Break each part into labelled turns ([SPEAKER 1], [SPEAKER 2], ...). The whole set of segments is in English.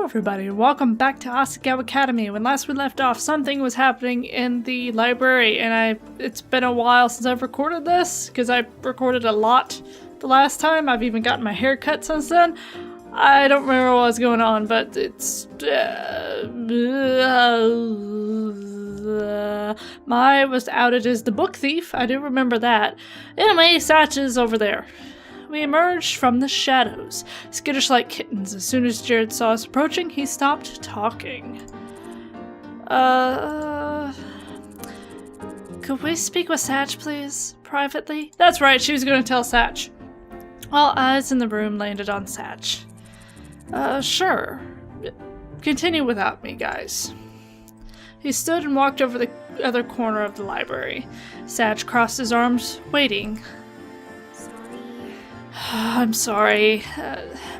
[SPEAKER 1] Hello everybody, welcome back to Asagao Academy. When last we left off, something was happening in the library, and it's been a while since I've recorded this, because I recorded a lot the last time. I've even gotten my hair cut since then. I don't remember what was going on, but it's... Mai was outed as the book thief, I do remember that. Anyway, SATCH'S over there. We emerged from the shadows, skittish like kittens. As soon as Jared saw us approaching, he stopped talking. Could we speak with Satch, please? Privately? That's right, she was gonna tell Satch. All eyes in the room landed on Satch. Sure. Continue without me, guys. He stood and walked over the other corner of the library. Satch crossed his arms, waiting. I'm sorry.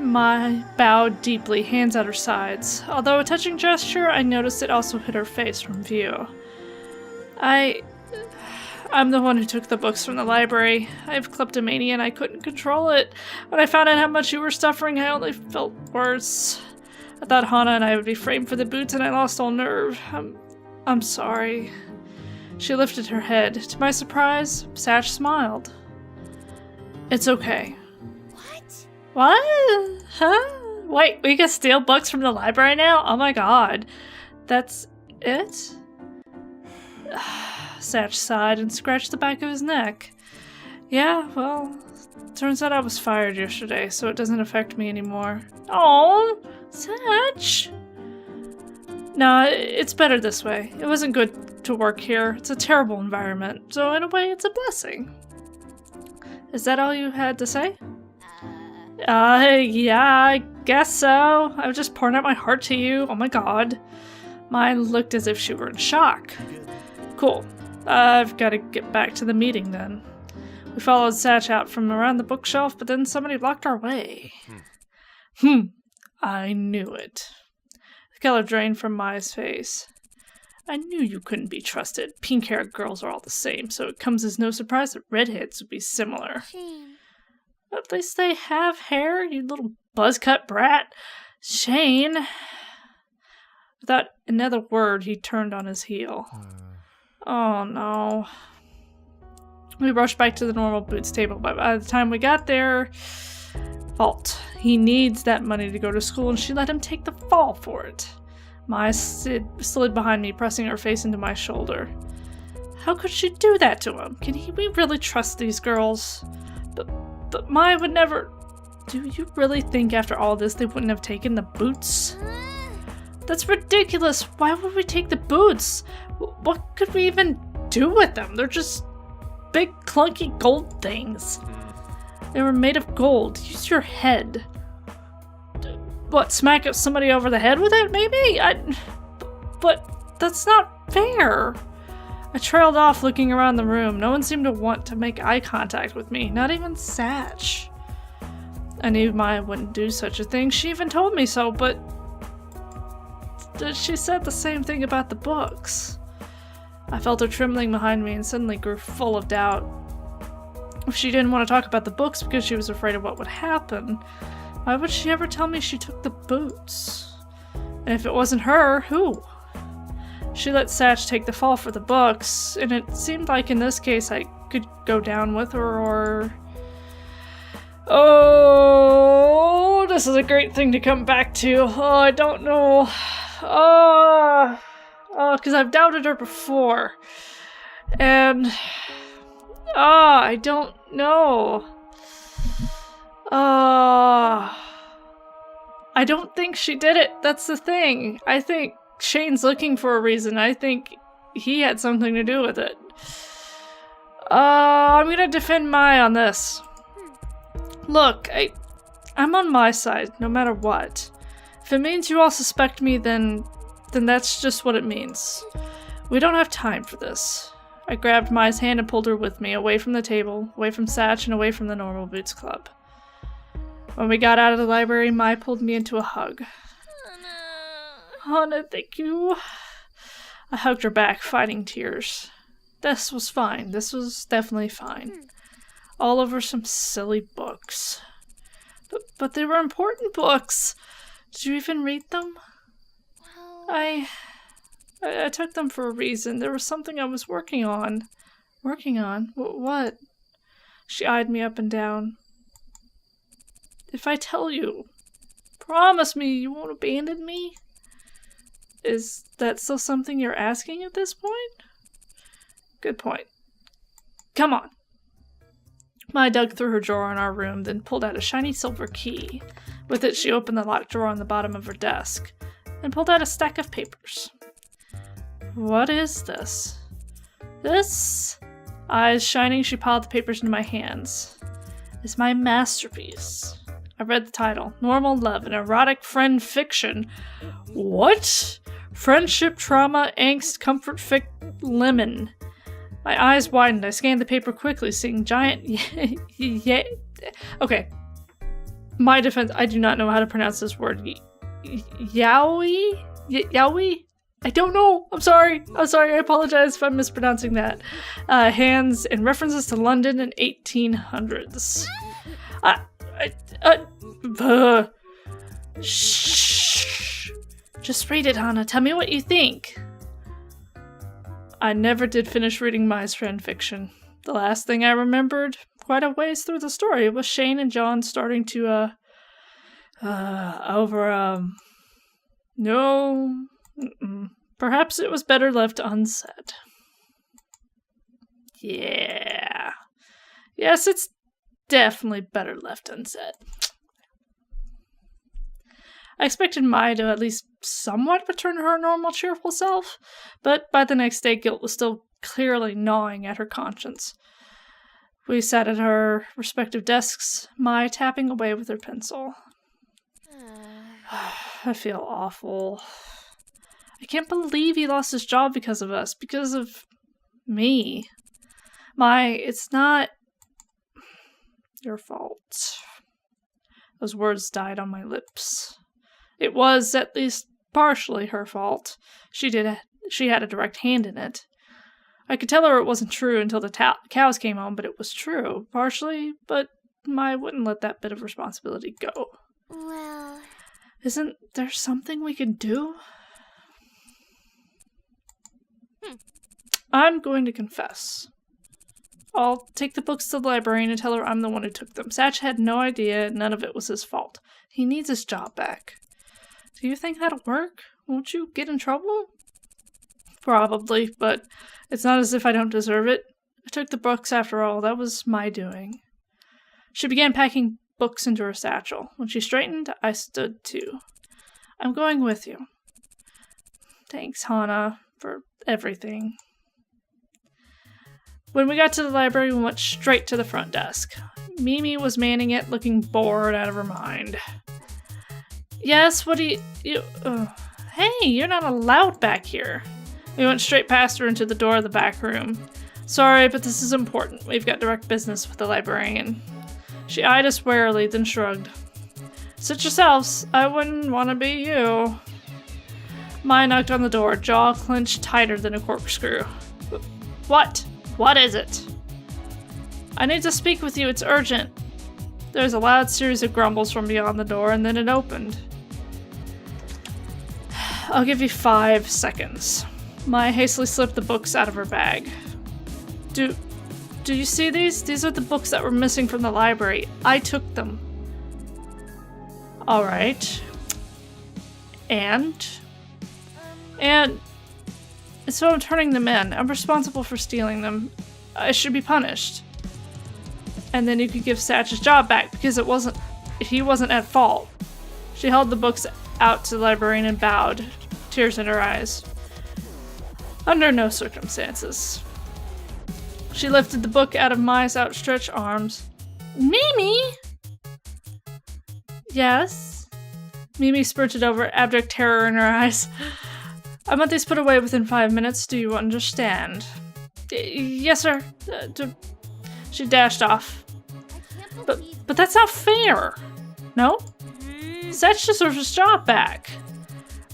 [SPEAKER 1] Mai bowed deeply, hands at her sides. Although a touching gesture, I noticed it also hid her face from view. I'm the one who took the books from the library. I have kleptomania and I couldn't control it. When I found out how much you were suffering, I only felt worse. I thought Hana and I would be framed for the boots and I lost all nerve. I'm sorry. She lifted her head. To my surprise, Satch smiled. It's okay. What? Huh? Wait, we can steal books from the library now? Oh my god. That's it? Satch sighed and scratched the back of his neck. Yeah, well, turns out I was fired yesterday, so it doesn't affect me anymore. Oh, Satch! Nah, it's better this way. It wasn't good to work here. It's a terrible environment, so in a way it's a blessing. Is that all you had to say? Yeah, I guess so. I was just pouring out my heart to you. Oh my god. Mine looked as if she were in shock. Cool. I've got to get back to the meeting then. We followed Satch out from around the bookshelf, but then somebody blocked our way. I knew it. The color drained from Mai's face. I knew you couldn't be trusted. Pink-haired girls are all the same, so it comes as no surprise that redheads would be similar.
[SPEAKER 2] Shame.
[SPEAKER 1] At least they have hair, you little buzzcut brat. Shane. Without another word, he turned on his heel. Oh no. We rushed back to the normal boots table, but by the time we got there... Fault. He needs that money to go to school, and she let him take the fall for it. Mai slid behind me, pressing her face into my shoulder. How could she do that to him? Can we really trust these girls? But Mai would never... Do you really think after all this they wouldn't have taken the boots? That's ridiculous! Why would we take the boots? What could we even do with them? They're just big clunky gold things. They were made of gold. Use your head. What, smack somebody over the head with it, maybe? But that's not fair. I trailed off, looking around the room. No one seemed to want to make eye contact with me, not even Satch. I knew Mai wouldn't do such a thing. She even told me so, but she said the same thing about the books. I felt her trembling behind me and suddenly grew full of doubt. If she didn't want to talk about the books because she was afraid of what would happen, why would she ever tell me she took the boots? And if it wasn't her, who? She let Satch take the fall for the books, and it seemed like in this case I could go down with her, or... Oh, this is a great thing to come back to. Oh, I don't know. Oh, because I've doubted her before. And... I don't know. I don't think she did it. That's the thing. I think Shane's looking for a reason. I think he had something to do with it. I'm gonna defend Mai on this. Look, I'm on my side, no matter what. If it means you all suspect me, then that's just what it means. We don't have time for this. I grabbed Mai's hand and pulled her with me, away from the table, away from Satch, and away from the normal Boots Club. When we got out of the library, Mai pulled me into a hug. Oh no, thank you. I hugged her back, fighting tears. This was fine. This was definitely fine. All over some silly books. But they were important books. Did you even read them?
[SPEAKER 2] Well...
[SPEAKER 1] I took them for a reason. There was something I was working on. Working on? What? She eyed me up and down. If I tell you, promise me you won't abandon me? Is that still something you're asking at this point? Good point. Come on. Mai dug through her drawer in our room, then pulled out a shiny silver key. With it, she opened the locked drawer on the bottom of her desk, and pulled out a stack of papers. What is this? This? Eyes shining, she piled the papers into my hands. Is my masterpiece. I read the title. Normal Love, an erotic friend fiction. What? Friendship, trauma, angst, comfort, fic, lemon. My eyes widened. I scanned the paper quickly, seeing giant Okay. My defense, I do not know how to pronounce this word. Yaoi? Yaoi? I don't know. I'm sorry. I apologize if I'm mispronouncing that. Hands and references to London in 1800s. Shh. Just read it, Hana. Tell me what you think. I never did finish reading Mai's fan fiction. The last thing I remembered, quite a ways through the story, was Shane and John starting to, no... Perhaps it was better left unsaid. Yeah. Yes, it's definitely better left unsaid. I expected Mai to at least somewhat return to her normal cheerful self, but by the next day guilt was still clearly gnawing at her conscience. We sat at our respective desks, Mai tapping away with her pencil. I feel awful. I can't believe he lost his job because of us, because of me. Mai, it's not your fault. Those words died on my lips. It was, at least partially, her fault. She had a direct hand in it. I could tell her it wasn't true until the cows came home, but it was true. Partially, but Mai wouldn't let that bit of responsibility go.
[SPEAKER 2] Well...
[SPEAKER 1] Isn't there something we can do? I'm going to confess. I'll take the books to the librarian and tell her I'm the one who took them. Satch had no idea, none of it was his fault. He needs his job back. Do you think that'll work? Won't you get in trouble? Probably, but it's not as if I don't deserve it. I took the books after all. That was my doing. She began packing books into her satchel. When she straightened, I stood too. I'm going with you. Thanks, Hana, for everything. When we got to the library, we went straight to the front desk. Mimi was manning it, looking bored out of her mind. Yes, what do you... Hey, you're not allowed back here. We went straight past her into the door of the back room. Sorry, but this is important. We've got direct business with the librarian. She eyed us warily, then shrugged. Sit yourselves. I wouldn't want to be you. Mai knocked on the door, jaw clenched tighter than a corkscrew. What? What is it? I need to speak with you. It's urgent. There was a loud series of grumbles from beyond the door, and then it opened. I'll give you 5 seconds. Mai hastily slipped the books out of her bag. Do you see these? These are the books that were missing from the library. I took them. Alright. And so I'm turning them in. I'm responsible for stealing them. I should be punished. And then you could give SATCH'S job back because he wasn't at fault. She held the books out to the librarian and bowed, tears in her eyes. Under no circumstances. She lifted the book out of Mai's outstretched arms. Mimi! Yes? Mimi spurted over, abject terror in her eyes. I want these put away within 5 minutes. Do you understand? Yes, sir. She dashed off. But that's not fair. No? SATCH deserves his job back.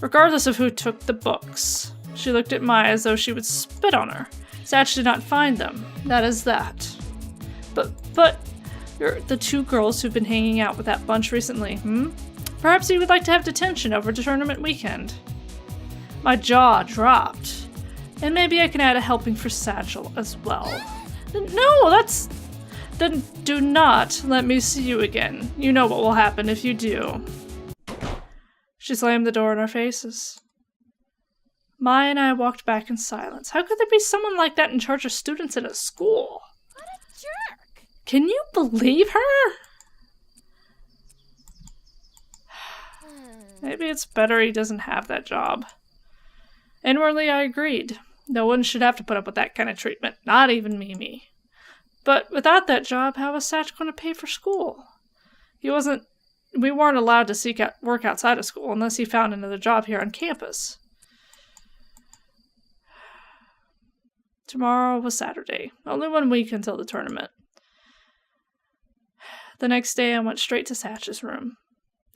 [SPEAKER 1] Regardless of who took the books. She looked at Mai as though she would spit on her. SATCH did not find them. That is that. But you're the 2 girls who've been hanging out with that bunch recently, Perhaps he would like to have detention over the tournament weekend. My jaw dropped. And maybe I can add a helping for Satchel as well. No, that's... Then do not let me see you again. You know what will happen if you do. She slammed the door in our faces. Mai and I walked back in silence. How could there be someone like that in charge of students at a school?
[SPEAKER 2] What a jerk!
[SPEAKER 1] Can you believe her? Maybe it's better he doesn't have that job. Inwardly, I agreed. No one should have to put up with that kind of treatment, not even Mimi. But without that job, how was Satch going to pay for school? We weren't allowed to seek out work outside of school unless he found another job here on campus. Tomorrow was Saturday, only 1 week until the tournament. The next day, I went straight to Satch's room.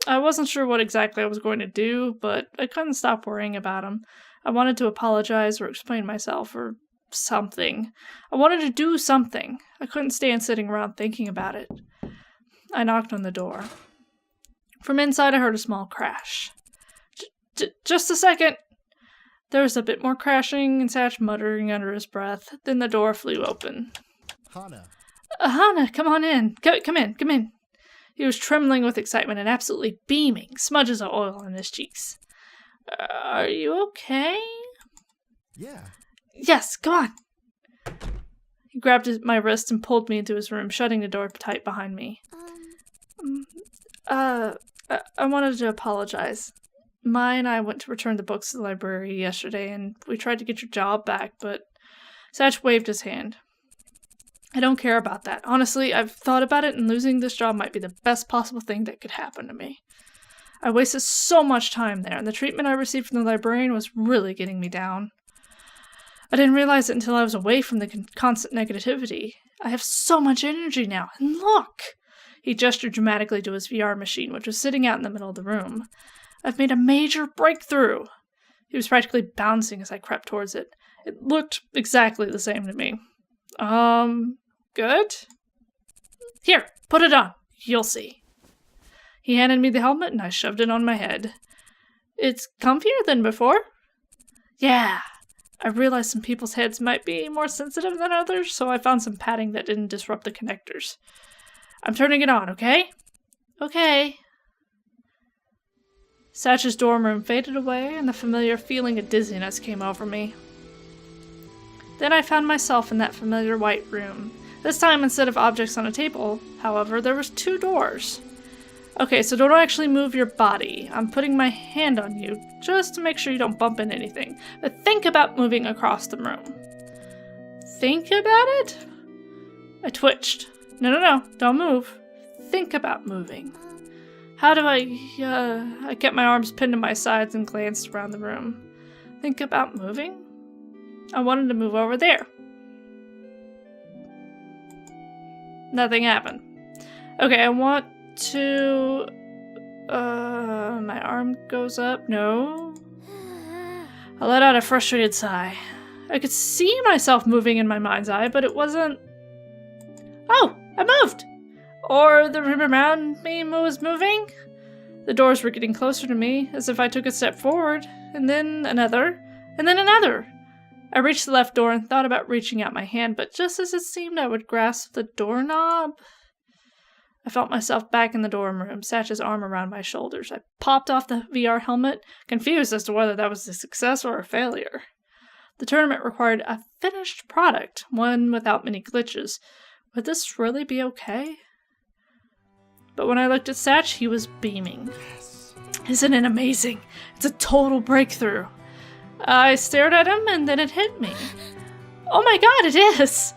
[SPEAKER 1] I wasn't sure what exactly I was going to do, but I couldn't stop worrying about him. I wanted to apologize or explain myself or something. I wanted to do something. I couldn't stand sitting around thinking about it. I knocked on the door. From inside, I heard a small crash. Just a second! There was a bit more crashing and Satch muttering under his breath. Then the door flew open.
[SPEAKER 3] Hana.
[SPEAKER 1] Hana, come on in. Come in. He was trembling with excitement and absolutely beaming, smudges of oil on his cheeks. Are you okay?
[SPEAKER 3] Yeah.
[SPEAKER 1] Yes, come on. He grabbed my wrist and pulled me into his room, shutting the door tight behind me. I wanted to apologize. Mai and I went to return the books to the library yesterday, and we tried to get your job back, but Satch waved his hand. I don't care about that. Honestly, I've thought about it, and losing this job might be the best possible thing that could happen to me. I wasted so much time there, and the treatment I received from the librarian was really getting me down. I didn't realize it until I was away from the constant negativity. I have so much energy now, and look! He gestured dramatically to his VR machine, which was sitting out in the middle of the room. I've made a major breakthrough! He was practically bouncing as I crept towards it. It looked exactly the same to me. Good? Here, put it on. You'll see. He handed me the helmet and I shoved it on my head. It's comfier than before? Yeah. I realized some people's heads might be more sensitive than others, so I found some padding that didn't disrupt the connectors. I'm turning it on, okay? Okay. Satch's dorm room faded away and the familiar feeling of dizziness came over me. Then I found myself in that familiar white room. This time, instead of objects on a table, however, there was 2 doors. Okay, so don't actually move your body. I'm putting my hand on you, just to make sure you don't bump into anything. But think about moving across the room. Think about it? I twitched. No, don't move. Think about moving. How do I kept my arms pinned to my sides and glanced around the room. Think about moving? I wanted to move over there. Nothing happened. Okay, I want to... my arm goes up. No. I let out a frustrated sigh. I could see myself moving in my mind's eye, but it wasn't... Oh! I moved! Or the room around me was moving? The doors were getting closer to me, as if I took a step forward, and then another, and then another. I reached the left door and thought about reaching out my hand, but just as it seemed I would grasp the doorknob, I felt myself back in the dorm room, Satch's arm around my shoulders. I popped off the VR helmet, confused as to whether that was a success or a failure. The tournament required a finished product, one without many glitches. Would this really be okay? But when I looked at Satch, he was beaming. Isn't it amazing? It's a total breakthrough. I stared at him, and then it hit me. Oh my god, it is!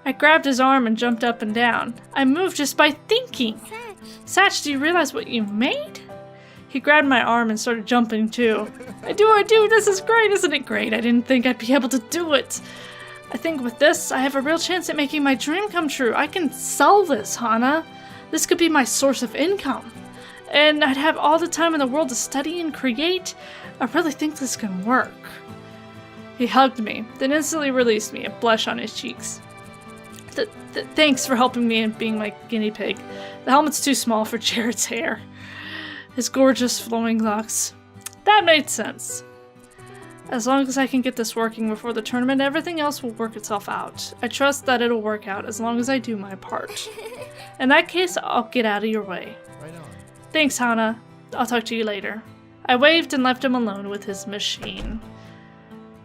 [SPEAKER 1] I grabbed his arm and jumped up and down. I moved just by thinking. Satch, do you realize what you made? He grabbed my arm and started jumping too. I do, this is great, isn't it great? I didn't think I'd be able to do it. I think with this, I have a real chance at making my dream come true. I can sell this, Hana. This could be my source of income. And I'd have all the time in the world to study and create. I really think this can work. He hugged me, then instantly released me, a blush on his cheeks. Thanks for helping me and being my guinea pig. The helmet's too small for Jared's hair. his gorgeous flowing locks. That made sense. As long as I can get this working before the tournament, everything else will work itself out. I trust that it'll work out as long as I do my part. In that case, I'll get out of your way.
[SPEAKER 3] Right on.
[SPEAKER 1] Thanks, Hana. I'll talk to you later. I waved and left him alone with his machine.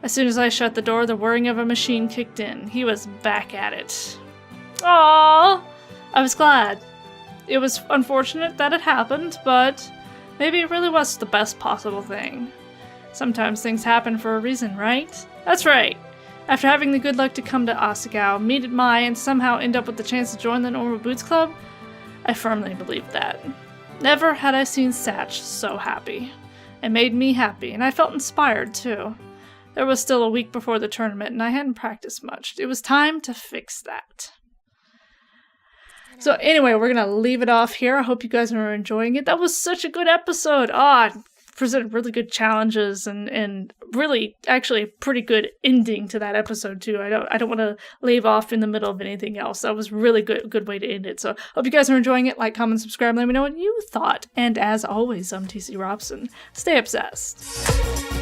[SPEAKER 1] As soon as I shut the door, the whirring of a machine kicked in. He was back at it. Aww! I was glad. It was unfortunate that it happened, but maybe it really was the best possible thing. Sometimes things happen for a reason, right? That's right. After having the good luck to come to Asagao, meet Mai, and somehow end up with the chance to join the Normal Boots Club, I firmly believed that. Never had I seen SATCH'S so happy. It made me happy, and I felt inspired, too. There was still a week before the tournament, and I hadn't practiced much. It was time to fix that. So anyway, we're going to leave it off here. I hope you guys are enjoying it. That was such a good episode. Presented really good challenges and really actually a pretty good ending to that episode too. I don't want to leave off in the middle of anything else. That was really good way to end it. So hope you guys are enjoying it. Like, comment, subscribe, let me know what you thought. And as always, I'm TC Robson. Stay obsessed.